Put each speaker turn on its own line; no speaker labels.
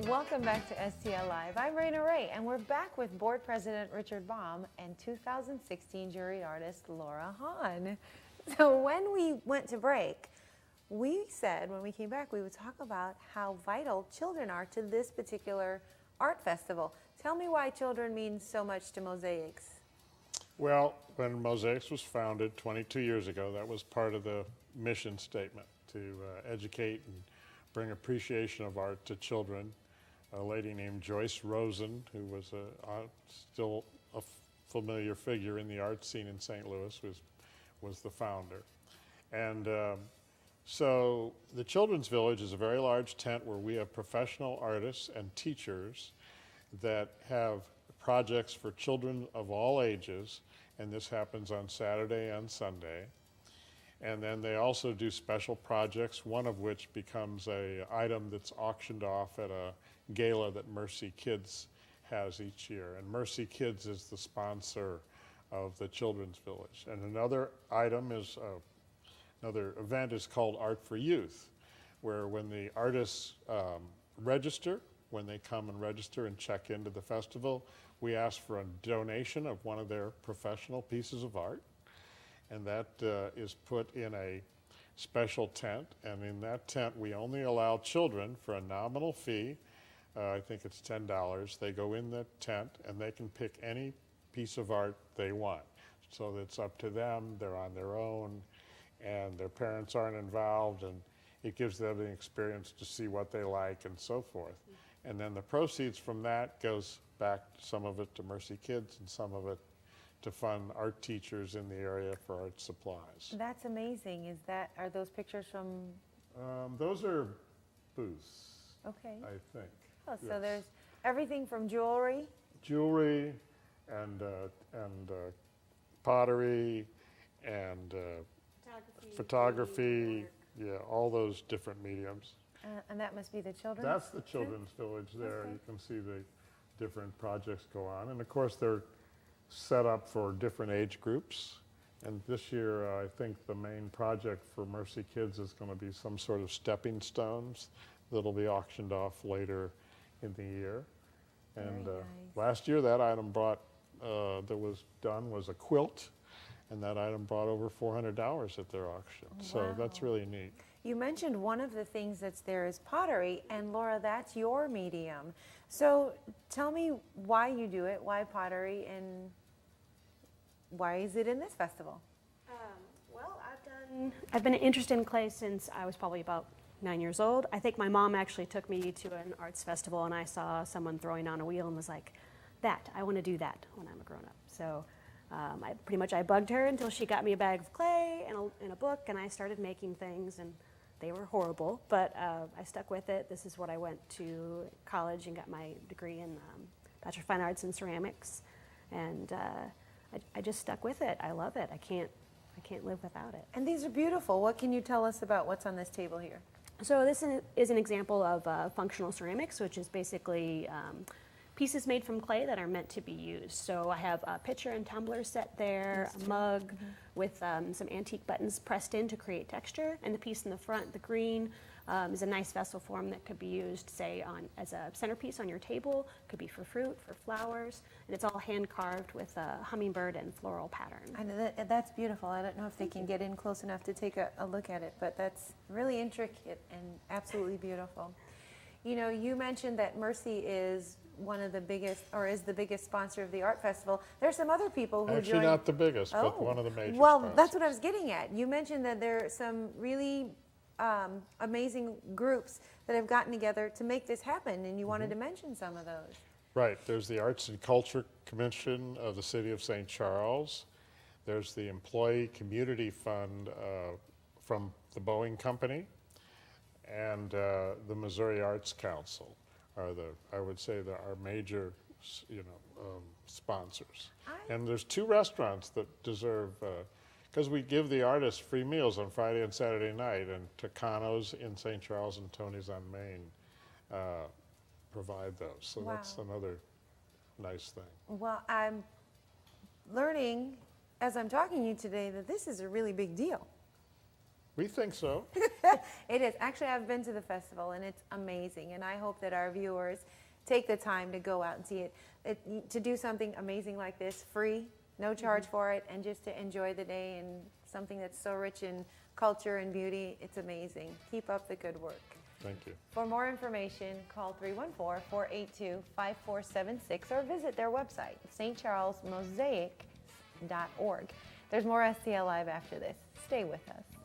Welcome back to STL Live. I'm Raynah Rey, and we're back with Board President Richard Baum and 2016 Juried Artist Laura Hohn. So when we went to break, we said when we came back we would talk about how vital children are to this particular art festival. Tell me why children mean so much to Mosaics.
Well, when Mosaics was founded 22 years ago, that was part of the mission statement, to educate and bring appreciation of art to children. A lady named Joyce Rosen, who was still a familiar figure in the art scene in St. Louis, was the founder. And so the Children's Village is a very large tent where we have professional artists and teachers that have projects for children of all ages, and this happens on Saturday and Sunday. And then they also do special projects, one of which becomes an item that's auctioned off at a gala that Mercy Kids has each year. And Mercy Kids is the sponsor of the Children's Village. And another item is, another event is called Art for Youth, where when the artists register, when they come and register and check into the festival, we ask for a donation of one of their professional pieces of art. And that is put in a special tent. And in that tent, we only allow children for a nominal fee. I think it's $10. They go in the tent and they can pick any piece of art they want. So it's up to them, they're on their own, and their parents aren't involved, and it gives them the experience to see what they like and so forth. And then the proceeds from that goes back, some of it to Mercy Kids and some of it to fund art teachers in the area for art supplies.
That's amazing. Are those pictures from?
Those are booths,
Okay.
I think.
Oh, so
Yes.
there's everything from jewelry.
Jewelry and pottery and photography, yeah, all those different mediums.
And that must be the children's?
That's the Children's Village there.
Okay.
You can see the different projects go on. And of course, they're set up for different age groups. And this year, I think the main project for Mercy Kids is going to be some sort of stepping stones that'll be auctioned off later in the year. And
Very nice.
last year, that item brought, that was done was a quilt, and that item brought over $400 at their auction. So that's
Wow.
really neat.
You mentioned one of the things that's there is pottery, and Laura, that's your medium. So tell me why you do it, why pottery, and why is it in this festival?
Well, I've been interested in clay since I was probably about 9 years old. I think my mom actually took me to an arts festival, and I saw someone throwing on a wheel and was like, I want to do that when I'm a grown-up. So I bugged her until she got me a bag of clay and a book, and I started making things, and they were horrible, but I stuck with it. This is what I went to college and got my degree in Bachelor of Fine Arts in Ceramics, and I just stuck with it. I love it. I can't live without it.
And these are beautiful. What can you tell us about what's on this table here?
So this is an example of functional ceramics, which is basically pieces made from clay that are meant to be used. So I have a pitcher and tumbler set there, a mug with some antique buttons pressed in to create texture, and the piece in the front, the green, is a nice vessel form that could be used, say, as a centerpiece on your table. Could be for fruit, for flowers, and it's all hand carved with a hummingbird and floral pattern.
I know that's beautiful. I don't know if they can get in close enough to take a look at it, but that's really intricate and absolutely beautiful. You know, you mentioned that Mercy is one of the biggest, or is the biggest sponsor of the art festival. There's some other people who
Actually,
join.
not the biggest, but one of the major
Well,
sponsors.
that's what I was getting at. You mentioned that there are some really amazing groups that have gotten together to make this happen, and you wanted to mention some of those.
Right, there's the Arts and Culture Commission of the City of St. Charles. There's the Employee Community Fund from the Boeing Company, and the Missouri Arts Council are I would say, our major, sponsors. And there's 2 restaurants that deserve, because we give the artists free meals on Friday and Saturday night, and Tucano's in St. Charles and Tony's on Main provide those. So that's another nice thing.
Well, I'm learning as I'm talking to you today that this is a really big deal.
We think so.
It is. Actually, I've been to the festival, and it's amazing. And I hope that our viewers take the time to go out and see it. To do something amazing like this, free, no charge for it, and just to enjoy the day and something that's so rich in culture and beauty. It's amazing. Keep up the good work.
Thank you.
For more information, call 314-482-5476 or visit their website, stcharlesmosaic.org. There's more STL Live after this. Stay with us.